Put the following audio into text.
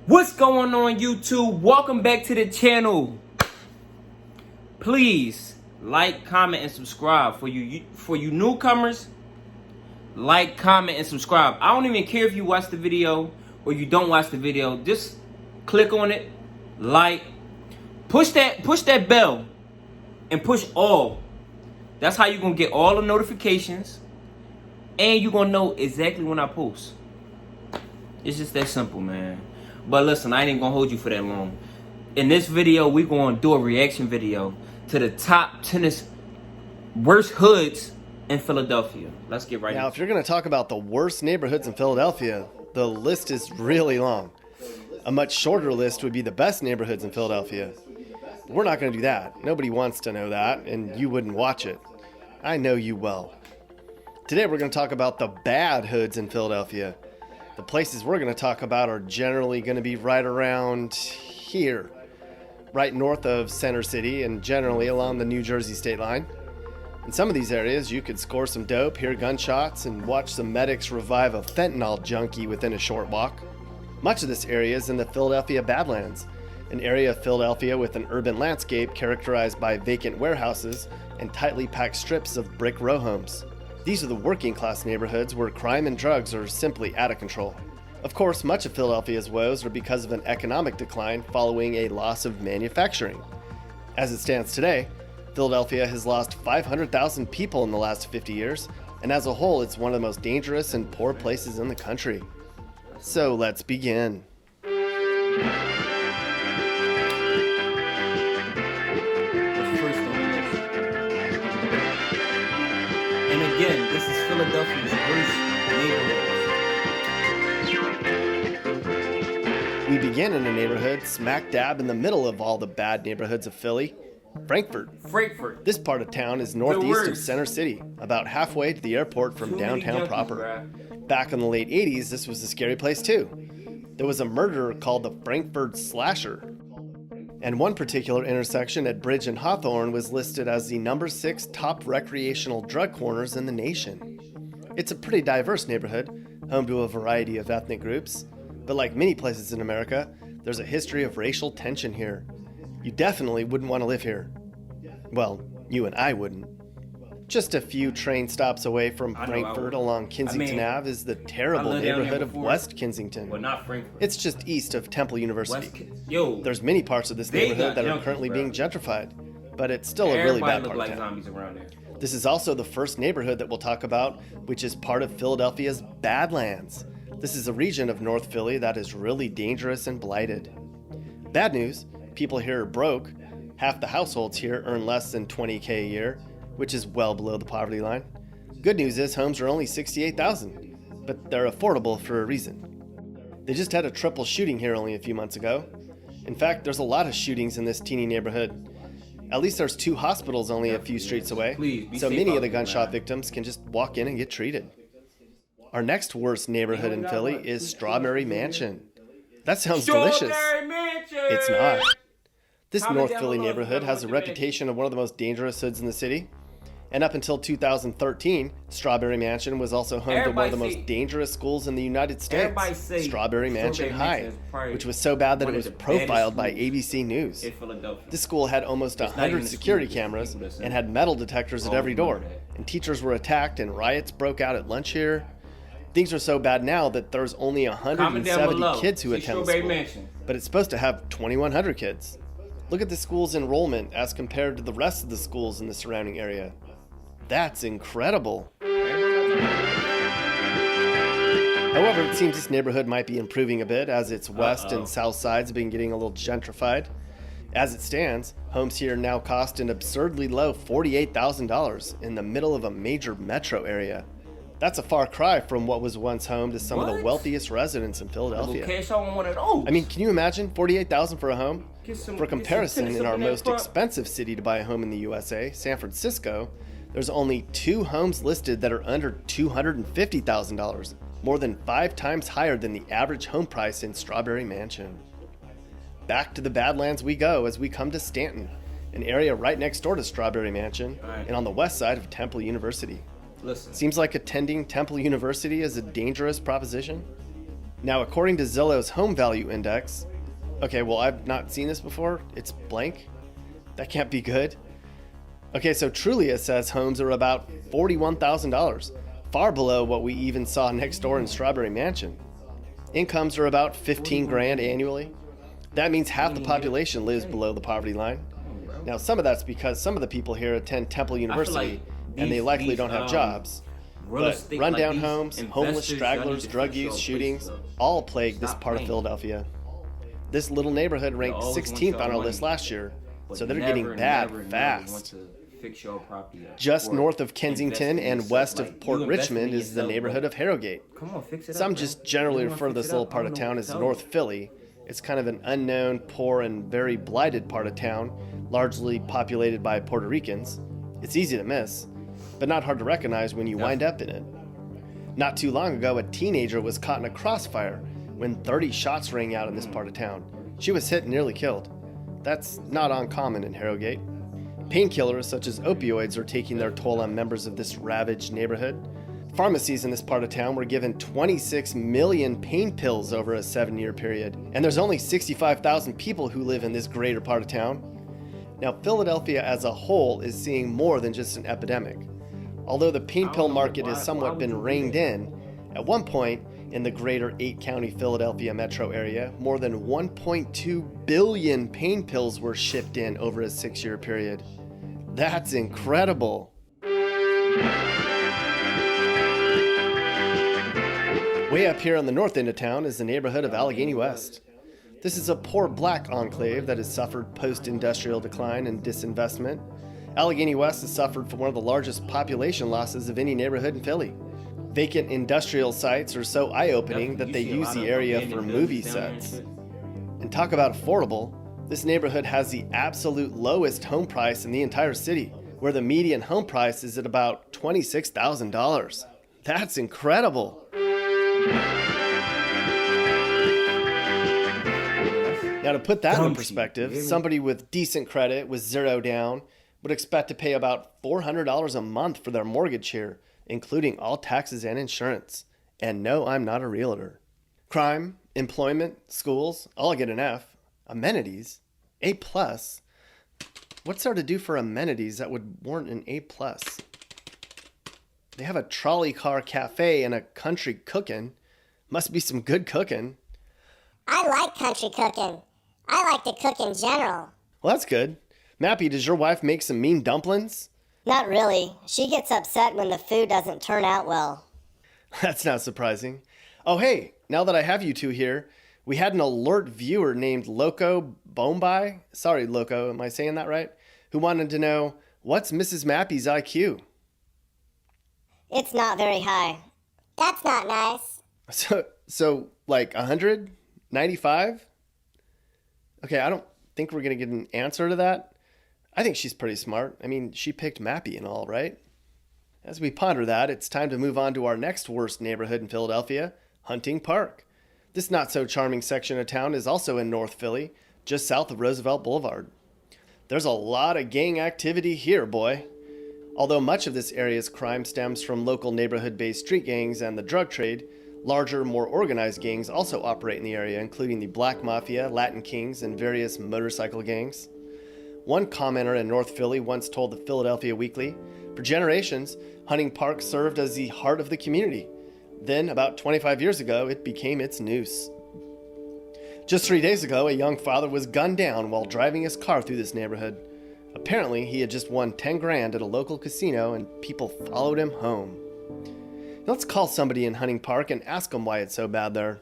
What's going on, YouTube? Welcome back to the channel. Please like, comment, and subscribe. For you newcomers, like, comment, and subscribe. I don't even care if you watch the video or you don't watch the video. Just click on it, like, push that bell, and push all. That's how you're gonna get all the notifications, and you're gonna know exactly when I post. It's just that simple, man. But listen, I ain't even gonna hold you for that long. In this video, we're gonna do a reaction video to the top 10 worst hoods in Philadelphia. Let's get right Now, into if you're going to talk about the worst neighborhoods in Philadelphia, the list is really long. A much shorter list would be the best neighborhoods in Philadelphia. We're not going to do that. Nobody wants to know that, and you wouldn't watch it. I know you well. Today, we're going to talk about the bad hoods in Philadelphia. The places we're going to talk about are generally going to be right around here, right north of Center City and generally along the New Jersey state line. In some of these areas, you could score some dope, hear gunshots, and watch some medics revive a fentanyl junkie within a short walk. Much of this area is in the Philadelphia Badlands, an area of Philadelphia with an urban landscape characterized by vacant warehouses and tightly packed strips of brick row homes. These are the working class neighborhoods where crime and drugs are simply out of control. Of course, much of Philadelphia's woes are because of an economic decline following a loss of manufacturing. As it stands today, Philadelphia has lost 500,000 people in the last 50 years, and as a whole, it's one of the most dangerous and poor places in the country. So let's begin. And again, this is Philadelphia's worst neighborhood. We begin in a neighborhood smack dab in the middle of all the bad neighborhoods of Philly, Frankfort. This part of town is northeast of Center City, about halfway to the airport from downtown proper. Back in the late 80s, this was a scary place too. There was a murderer called the Frankfort Slasher. And one particular intersection at Bridge and Hawthorne was listed as the number 6 top recreational drug corners in the nation. It's a pretty diverse neighborhood, home to a variety of ethnic groups, but like many places in America, there's a history of racial tension here. You definitely wouldn't want to live here. Well, you and I wouldn't. Just a few train stops away from Frankfort along Kensington Ave is the terrible neighborhood of West Kensington. Well, not Frankfort. It's just east of Temple University. There's many parts of this They neighborhood got that are junkies, currently bro. being gentrified, but it's still a really bad part of like town. zombies around there. This is also the first neighborhood that we'll talk about, which is part of Philadelphia's Badlands. This is a region of North Philly that is really dangerous and blighted. Bad news, people here are broke. Half the households here earn less than $20K a year, which is well below the poverty line. Good news is homes are only $68,000, but they're affordable for a reason. They just had a triple shooting here only a few months ago. In fact, there's a lot of shootings in this teeny neighborhood. At least there's 2 hospitals only a few streets away, so many of the gunshot victims can just walk in and get treated. Our next worst neighborhood in Philly is Strawberry Mansion. That sounds delicious. It's not. This North Philly neighborhood has a reputation of one of the most dangerous hoods in the city. And up until 2013, Strawberry Mansion was also home to one of the most dangerous schools in the United States, Strawberry Mansion High, which was so bad that it was profiled by ABC News. This school had almost 100 security cameras and had metal detectors at every door, and teachers were attacked and riots broke out at lunch here. Things are so bad now that there's only 170 kids who attend the school, but it's supposed to have 2,100 kids. Look at the school's enrollment as compared to the rest of the schools in the surrounding area. That's incredible. However, it seems this neighborhood might be improving a bit as its west and south sides have been getting a little gentrified. As it stands, homes here now cost an absurdly low $48,000 in the middle of a major metro area. That's a far cry from what was once home to some of the wealthiest residents in Philadelphia. I mean, can you imagine $48,000 for a home? For comparison, in our most expensive city to buy a home in the USA, San Francisco, there's only 2 homes listed that are under $250,000, more than 5 times higher than the average home price in Strawberry Mansion. Back to the Badlands we go as we come to Stanton, an area right next door to Strawberry Mansion and on the west side of Temple University. Listen. Seems like attending Temple University is a dangerous proposition. Now, according to Zillow's home value index, okay, well, I've not seen this before. It's blank. That can't be good. Okay, so Trulia says homes are about $41,000, far below what we even saw next door in Strawberry Mansion. Incomes are about 15 grand annually. That means half the population lives below the poverty line. Now, some of that's because some of the people here attend Temple University and they likely don't have jobs. But rundown homes, homeless stragglers, drug use, shootings, all plague this part of Philadelphia. This little neighborhood ranked 16th on our list last year, so they're getting bad fast. Just north of Kensington and west of Port Richmond is the neighborhood of Harrogate. Some just generally refer to this little part of town as North Philly. It's kind of an unknown, poor, and very blighted part of town, largely populated by Puerto Ricans. It's easy to miss, but not hard to recognize when you wind up in it. Not too long ago, a teenager was caught in a crossfire when 30 shots rang out in this part of town. She was hit and nearly killed. That's not uncommon in Harrogate. Painkillers such as opioids are taking their toll on members of this ravaged neighborhood. Pharmacies in this part of town were given 26 million pain pills over a 7-year period, and there's only 65,000 people who live in this greater part of town. Now, Philadelphia as a whole is seeing more than just an epidemic. Although the pain pill market has somewhat been reined in, at one point in the greater 8-county Philadelphia metro area, more than 1.2 billion pain pills were shipped in over a 6-year period. That's incredible. Way up here on the north end of town is the neighborhood of Allegheny West. This is a poor black enclave that has suffered post-industrial decline and disinvestment. Allegheny West has suffered from one of the largest population losses of any neighborhood in Philly. Vacant industrial sites are so eye-opening that they use the area for movie sets. And talk about affordable, this neighborhood has the absolute lowest home price in the entire city, where the median home price is at about $26,000. That's incredible. Now, to put that in perspective, somebody with decent credit with zero down would expect to pay about $400 a month for their mortgage here, including all taxes and insurance. And no, I'm not a realtor. Crime, employment, schools, all get an F. Amenities, A+. What's there to do for amenities that would warrant an A+? They have a trolley car cafe and a country cooking. Must be some good cooking. I like country cooking. I like to cook in general. Well, that's good. Mappy, does your wife make some mean dumplings? Not really. She gets upset when the food doesn't turn out well. That's not surprising. Oh, hey, now that I have you two here, we had an alert viewer named Loco Bombay. Sorry, Loco, am I saying that right? Who wanted to know, what's Mrs. Mappy's IQ? It's not very high. That's not nice. So like 100? 95? Okay, I don't think we're going to get an answer to that. I think she's pretty smart. I mean, she picked Mappy and all, right? As we ponder that, it's time to move on to our next worst neighborhood in Philadelphia, Hunting Park. This not-so-charming section of town is also in North Philly, just south of Roosevelt Boulevard. There's a lot of gang activity here, boy. Although much of this area's crime stems from local neighborhood-based street gangs and the drug trade, larger, more organized gangs also operate in the area, including the Black Mafia, Latin Kings, and various motorcycle gangs. One commenter in North Philly once told the Philadelphia Weekly, for generations, Hunting Park served as the heart of the community. Then, about 25 years ago, it became its noose. Just 3 days ago, a young father was gunned down while driving his car through this neighborhood. Apparently, he had just won 10 grand at a local casino and people followed him home. Let's call somebody in Hunting Park and ask them why it's so bad there.